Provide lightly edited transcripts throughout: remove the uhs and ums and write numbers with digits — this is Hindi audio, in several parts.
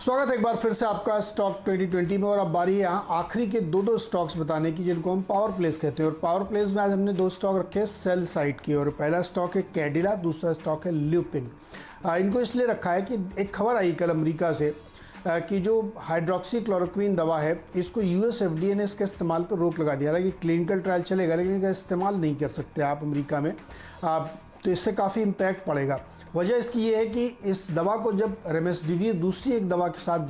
स्वागत है एक बार फिर से आपका स्टॉक 2020 में। और अब बारी है आखिरी के दो स्टॉक्स बताने की जिनको हम पावर प्लेस कहते हैं। और पावर प्लेस में आज हमने दो स्टॉक रखे हैं सेल साइड की। और पहला स्टॉक है कैडिला, दूसरा स्टॉक है ल्यूपिन। इनको इसलिए रखा है कि एक खबर आई कल अमेरिका से कि जो हाइड्रोक्सी क्लोरोक्विन दवा है इसको यूएस एफडीए ने इसके इस्तेमाल पर रोक लगा दिया। हालांकि क्लिनिकल ट्रायल चलेगा लेकिन इसका इस्तेमाल नहीं कर सकते आप अमेरिका में। तो इससे काफ़ी इम्पैक्ट पड़ेगा। वजह इसकी ये है कि इस दवा को जब रेमडेसिविर दूसरी एक दवा के साथ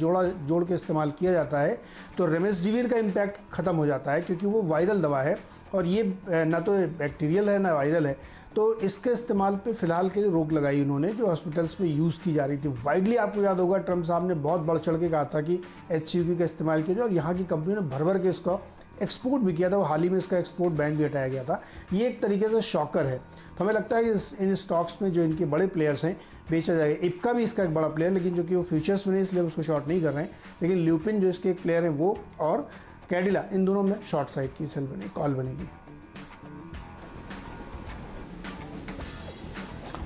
जोड़ के इस्तेमाल किया जाता है तो रेमडेसिविर का इम्पैक्ट ख़त्म हो जाता है, क्योंकि वो वायरल दवा है और ये ना तो बैक्टीरियल है ना वायरल है। तो इसके इस्तेमाल पे फ़िलहाल के लिए रोक लगाई उन्होंने, जो हॉस्पिटल्स में यूज़ की जा रही थी। वाइडली आपको याद होगा ट्रम्प साहब ने बहुत बढ़ चढ़ के कहा था कि HCQ का इस्तेमाल किया जाए और यहाँ की कंपनियों ने भर के इसका एक्सपोर्ट भी किया था। वो हाल ही में इसका एक्सपोर्ट बैन भी हटाया गया था। ये एक तरीके से शॉकर है। तो हमें लगता है कि इन स्टॉक्स में जो इनके बड़े प्लेयर्स हैं बेचा जाएगा। इप्का भी इसका एक बड़ा प्लेयर, लेकिन जो कि वो फ्यूचर्स में नहीं इसलिए उसको शॉर्ट नहीं कर रहे हैं। लेकिन ल्यूपिन जो इसके एक प्लेयर हैं वो और कैडिला, इन दोनों में शॉर्ट साइड की कॉल बनेगी।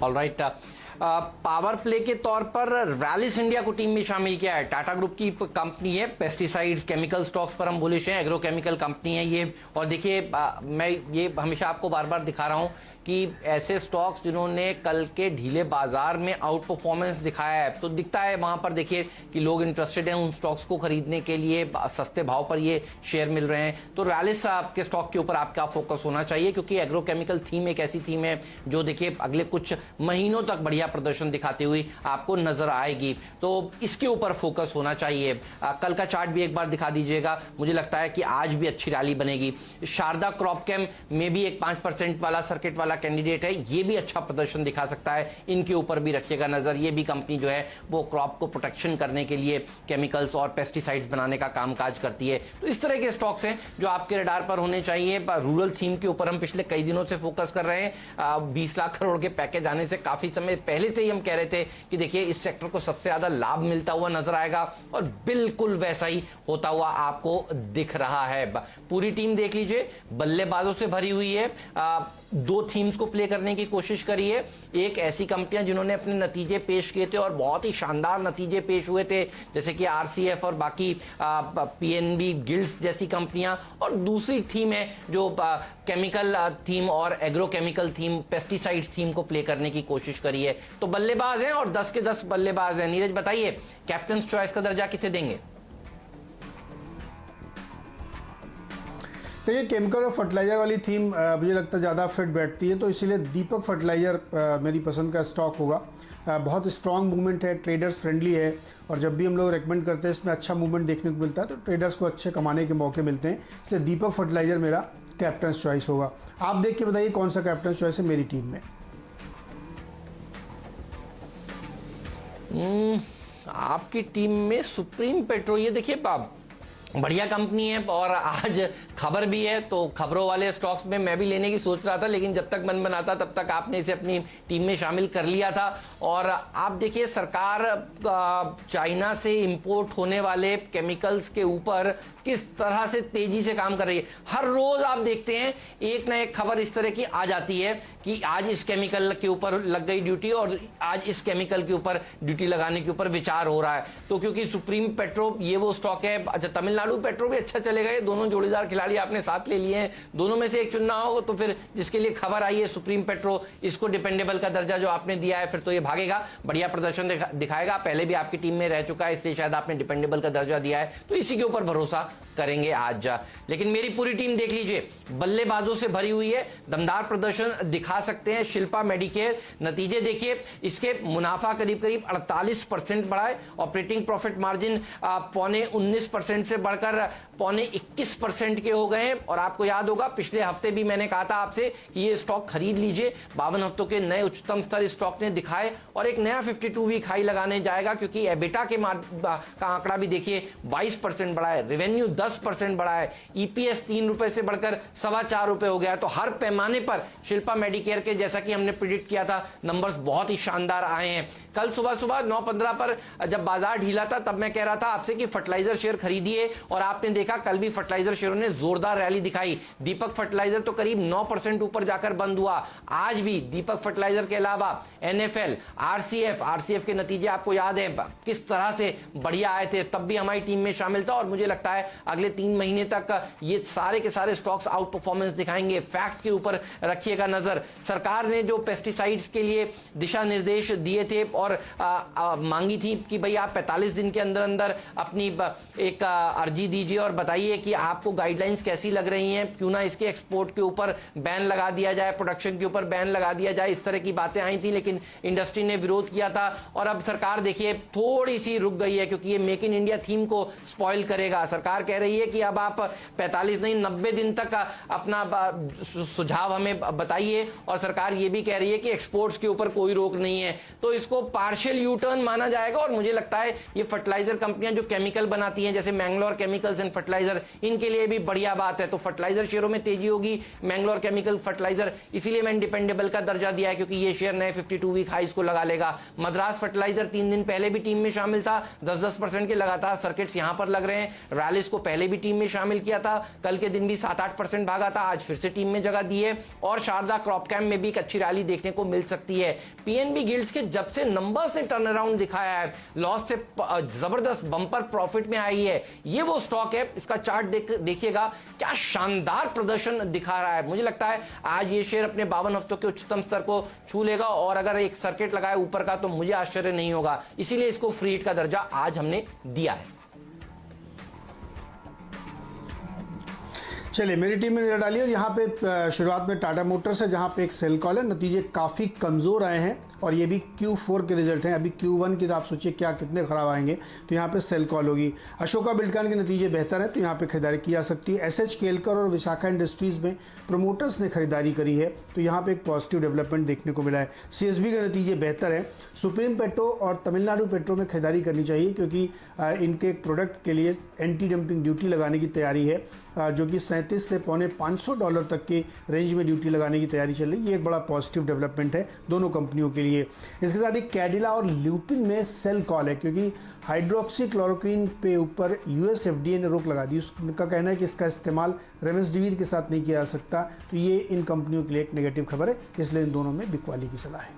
ऑलराइट, पावर प्ले के तौर पर रैलिस इंडिया को टीम में शामिल किया है। टाटा ग्रुप की कंपनी है, पेस्टिसाइड्स केमिकल स्टॉक्स पर हम बुलिश हैं, एग्रोकेमिकल कंपनी है ये। और देखिए मैं ये हमेशा आपको बार बार दिखा रहा हूं कि ऐसे स्टॉक्स जिन्होंने कल के ढीले बाजार में आउट परफॉर्मेंस दिखाया है तो दिखता है वहां पर देखिए कि लोग इंटरेस्टेड हैं उन स्टॉक्स को खरीदने के लिए, सस्ते भाव पर ये शेयर मिल रहे हैं। तो रैलिस के स्टॉक के ऊपर आपका फोकस होना चाहिए, क्योंकि एग्रोकेमिकल थीम एक ऐसी थीम है जो देखिए अगले कुछ महीनों तक बढ़िया प्रदर्शन दिखाती हुई आपको नजर आएगी। तो इसके ऊपर फोकस होना चाहिए। कल का चार्ट भी एक बार दिखा दीजिएगा। मुझे लगता है कि आज भी अच्छी रैली बनेगी। शारदा क्रॉपकेम में भी एक 5% वाला सर्किट वाला कैंडिडेट है, ये भी अच्छा प्रदर्शन दिखा सकता है। इनके ऊपर भी रखिएगा नजर। ये भी कंपनी जो है वो क्रॉप को प्रोटेक्शन करने के लिए केमिकल्स और पेस्टिसाइड्स बनाने का कामकाज करती है। तो इस तरह के स्टॉक्स हैं जो आपके रडार पर होने चाहिए। रूरल थीम के ऊपर हम पिछले कई दिनों से फोकस कर रहे हैं। 20 लाख करोड़ के पैकेज आने से काफी समय पहले से ही हम कह रहे थे कि देखिए इस सेक्टर को सबसे ज्यादा लाभ मिलता हुआ नजर आएगा और बिल्कुल वैसा ही होता हुआ आपको दिख रहा है। पूरी टीम देख लीजिए, बल्लेबाजों से भरी हुई है। दो थीम्स को प्ले करने की कोशिश करी है। एक ऐसी कंपनियां जिन्होंने अपने नतीजे पेश किए थे और बहुत ही शानदार नतीजे पेश हुए थे, जैसे कि RCF और बाकी PNB गिल्ड्स जैसी कंपनियां। और दूसरी थीम है जो केमिकल थीम और एग्रोकेमिकल थीम, पेस्टिसाइड्स थीम को प्ले करने की कोशिश करी है। तो बल्लेबाज हैं और 10 के 10 बल्लेबाज हैं। नीरज बताइए, कैप्टन चॉइस का दर्जा किसे देंगे? तो ये केमिकल और फर्टिलाइजर वाली थीम मुझे लगता है ज़्यादा फिट बैठती है, तो इसीलिए दीपक फर्टिलाइजर मेरी पसंद का स्टॉक होगा। बहुत स्ट्रॉन्ग मूवमेंट है, ट्रेडर्स फ्रेंडली है और जब भी हम लोग रेकमेंड करते हैं इसमें अच्छा मूवमेंट देखने को मिलता है तो ट्रेडर्स को अच्छे कमाने के मौके मिलते हैं। इसलिए दीपक फर्टिलाइजर मेरा कैप्टन चॉइस होगा। आप देख के बताइए कौन सा कैप्टन चॉइस है मेरी टीम में। आपकी टीम में सुप्रीम पेट्रो, ये देखिए बढ़िया कंपनी है और आज खबर भी है, तो खबरों वाले स्टॉक्स में मैं भी लेने की सोच रहा था, लेकिन जब तक मन बनाता तब तक आपने इसे अपनी टीम में शामिल कर लिया था। और आप देखिए सरकार चाइना से इंपोर्ट होने वाले केमिकल्स के ऊपर किस तरह से तेजी से काम कर रही है। हर रोज आप देखते हैं एक ना एक खबर इस तरह की आ जाती है कि आज इस केमिकल के ऊपर लग गई ड्यूटी और आज इस केमिकल के ऊपर ड्यूटी लगाने के ऊपर विचार हो रहा है। तो क्योंकि सुप्रीम पेट्रो ये वो स्टॉक है, अच्छा तमिलनाडु पेट्रो भी अच्छा चलेगा। ये दोनों जोड़ीदार खिलाड़ी आपने साथ ले लिए हैं, दोनों में से एक चुनना होगा तो फिर जिसके लिए खबर आई है सुप्रीम पेट्रो, इसको डिपेंडेबल का दर्जा जो आपने दिया है फिर तो ये भागेगा, बढ़िया प्रदर्शन दिखाएगा। पहले भी आपकी टीम में रह चुका है, इससे शायद आपने डिपेंडेबल का दर्जा दिया है, तो इसी के ऊपर भरोसा करेंगे आज। लेकिन मेरी पूरी टीम देख लीजिए, बल्लेबाजों से भरी हुई है, दमदार प्रदर्शन दिखा सकते हैं। शिल्पा मेडिकेयर, नतीजे देखिए, इसके मुनाफा करीब 48% बढ़ा है, ऑपरेटिंग प्रॉफिट मार्जिन 19.25% से बढ़कर 21% के हो गए हैं। और आपको याद होगा पिछले हफ्ते भी मैंने कहा था आपसे कि ये स्टॉक खरीद लीजिए। 52 हफ्तों के नए उच्चतम स्तर स्टॉक ने दिखाए और एक नया 52 वीक हाई लगाने जाएगा, क्योंकि एबिटा का आंकड़ा भी देखिए 22% बढ़ा है। रेवेन्यू रेवेन्यू 10% बढ़ा है, ईपीएस 3 रुपए से बढ़कर 4.25 रुपए हो गया है। तो हर पैमाने पर शिल्पा मेडिकेयर के, जैसा कि हमने प्रिडिक्ट किया था, नंबर्स बहुत ही शानदार आए हैं। कल सुबह 9:15 पर जब बाजार ढीला था तब मैं कह रहा था आपसे कि फर्टिलाइजर शेयर खरीदिए, और आपने देखा कल भी फर्टिलाइजर शेयरों ने जोरदार रैली दिखाई। दीपक फर्टिलाइजर तो करीब 9% ऊपर जाकर बंद हुआ। आज भी दीपक फर्टिलाइजर के अलावा एनएफएल, आरसीएफ के नतीजे आपको याद है किस तरह से बढ़िया आए थे, तब भी हमारी टीम में शामिल था। और मुझे लगता है अगले 3 महीने तक ये सारे के सारे स्टॉक्स आउट परफॉर्मेंस दिखाएंगे। फैक्ट के ऊपर रखिएगा नजर। सरकार ने जो पेस्टिसाइड्स के लिए दिशा निर्देश दिए थे और मांगी थी कि भाई आप 45 दिन के अंदर अंदर अपनी एक अर्जी दीजिए और बताइए कि आपको गाइडलाइंस कैसी लग रही हैं, क्यों ना इसके एक्सपोर्ट के ऊपर बैन लगा दिया जाए, प्रोडक्शन के ऊपर बैन लगा दिया जाए। इस तरह की बातें आई थी, लेकिन इंडस्ट्री ने विरोध किया था। और अब सरकार देखिए थोड़ी सी रुक गई है, क्योंकि ये मेक इन इंडिया थीम को स्पॉइल करेगा। सरकार कह रही है कि अब आप 45 नहीं 90 दिन तक अपना सुझाव हमें बताइए, और सरकार ये भी कह रही है कि एक्सपोर्ट्स के ऊपर कोई रोक नहीं है। तो इसको पार्शियल यू टर्न माना जाएगा। और मुझे लगता है ये फर्टिलाइजर कंपनियां जो केमिकल बनाती हैं, जैसे मैंगलोर केमिकल्स एंड फर्टिलाइजर, इनके लिए भी बढ़िया बात है। तो फर्टिलाइजर शेयरों में तेजी होगी, मैंगलोर केमिकल फर्टिलाइजर, इसीलिए मैंने डिपेंडेबल का दर्जा दिया है, क्योंकि ये शेयर नए 52 वीक हाइस को लगा लेगा। मद्रास फर्टिलाइजर 3 दिन पहले भी टीम में शामिल था, 10% के लगातार सर्किट्स यहां पर लग रहे हैं। रैलिस को पहले भी टीम में शामिल किया था, कल के दिन भी 7-8% भागा था, आज फिर से टीम में जगह दी है। और शारदा क्रॉपकैम में भी एक अच्छी रैली देखने को मिल सकती है। पीएनबी गिल्ड्स के जब से नंबर्स ने टर्न अराउंड दिखाया है, लॉस से जबरदस्त बम्पर प्रॉफिट में आई है, ये वो स्टॉक है। इसका चार्ट देखिएगा क्या शानदार प्रदर्शन दिखा रहा है। मुझे लगता है आज ये शेयर अपने 52 हफ्तों के उच्चतम स्तर को छू लेगा, और अगर एक सर्किट लगाए ऊपर का तो मुझे आश्चर्य नहीं होगा। इसीलिए इसको फ्री हिट का दर्जा आज हमने दिया है। चलिए मेरी टीम में नजर डालिए, और यहाँ पे शुरुआत में टाटा मोटर्स है, जहाँ पे एक सेल कॉल है। नतीजे काफ़ी कमज़ोर आए हैं, और ये भी Q4 के रिजल्ट हैं। अभी Q1 की तो आप सोचिए क्या कितने ख़राब आएंगे, तो यहाँ पे सेल कॉल होगी। अशोका बिल्डकॉन के नतीजे बेहतर हैं, तो यहाँ पे खरीदारी की जा सकती है। एसएच केलकर और विशाखा इंडस्ट्रीज़ में प्रमोटर्स ने खरीदारी करी है, तो यहाँ पे एक पॉजिटिव डेवलपमेंट देखने को मिला है। सीएसबी के नतीजे बेहतर हैं। सुप्रीम पेट्रो और तमिलनाडु पेट्रो में खरीदारी करनी चाहिए, क्योंकि इनके प्रोडक्ट के लिए एंटी डंपिंग ड्यूटी लगाने की तैयारी है, जो कि 37 से $500 तक के रेंज में ड्यूटी लगाने की तैयारी चल रही है। ये एक बड़ा पॉजिटिव डेवलपमेंट है दोनों कंपनियों के लिए। इसके साथ ही कैडिला और ल्यूपिन में सेल कॉल है, क्योंकि हाइड्रोक्सी क्लोरोक्विन पे ऊपर यूएस एफडीए ने रोक लगा दी। उसका कहना है कि इसका इस्तेमाल रेमडेसिविर के साथ नहीं किया जा सकता। तो ये इन कंपनियों के लिए एक नेगेटिव खबर है, इसलिए इन दोनों में बिकवाली की सलाह है।